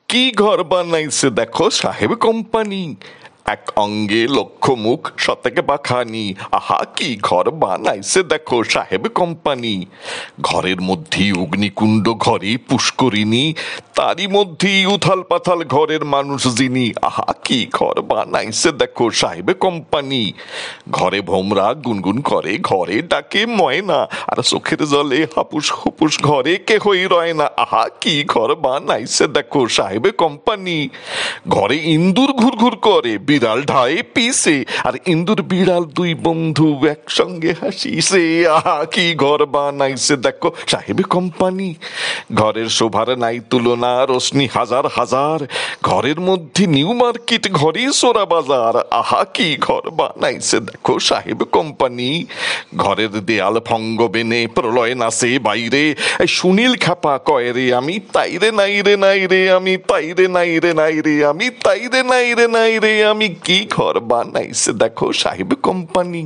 কি ঘর বানাইছে দেখো সাহেব কোম্পানি। এক অঙ্গে লক্ষ মুখ শতকে বাখানি। আহা কি ঘর বানাইছে দেখো সাহেব কোম্পানি। ঘরের মধ্যেই অগ্নিকুণ্ড, ঘরে পুষ্করিণী, তারই মধ্যেই উথাল পাথাল ঘরের মানুষ যিনি। আহা কি ঘর বানাইছে দেখো সাহেব কোম্পানি। ঘরে ভোমরা গুনগুন করে, ঘরে ডাকে ময়না, আর চোখের জলে হাপুস হুপুস ঘরে কেহই রয় না। আহা কি ঘর বানাইছে দেখো সাহেব কোম্পানি। ঘরে ইন্দুর ঘুর ঘুর করে, বিড়াল ঢায়ে পিছে, আর ইন্দুর বিড়াল দুই বন্ধু একসঙ্গে হাসিছে। আহা কি ঘর বানাইছে দেখো সাহেব কোম্পানি। ঘরের শোভার নাই তুলনা, রোশনি হাজার হাজার, ঘরের মধ্যে নিউ মার্কেট, ঘরে সোরা বাজার। আহা কি ঘর বানাইছে দেখো সাহেব কোম্পানি। ঘরের দেয়াল ভঙ্গ বেনে প্রলয় নাচে বাইরে, সুনীল খ্যাপা কয় রে আমি তাইরে নাই রে নাই রে, আমি তাইরে নাই রে নাই রে, আমি তাইরে নাই রে নাই রে। আমি কি ঘর বানাইছে দেখো সাহেব কোম্পানি।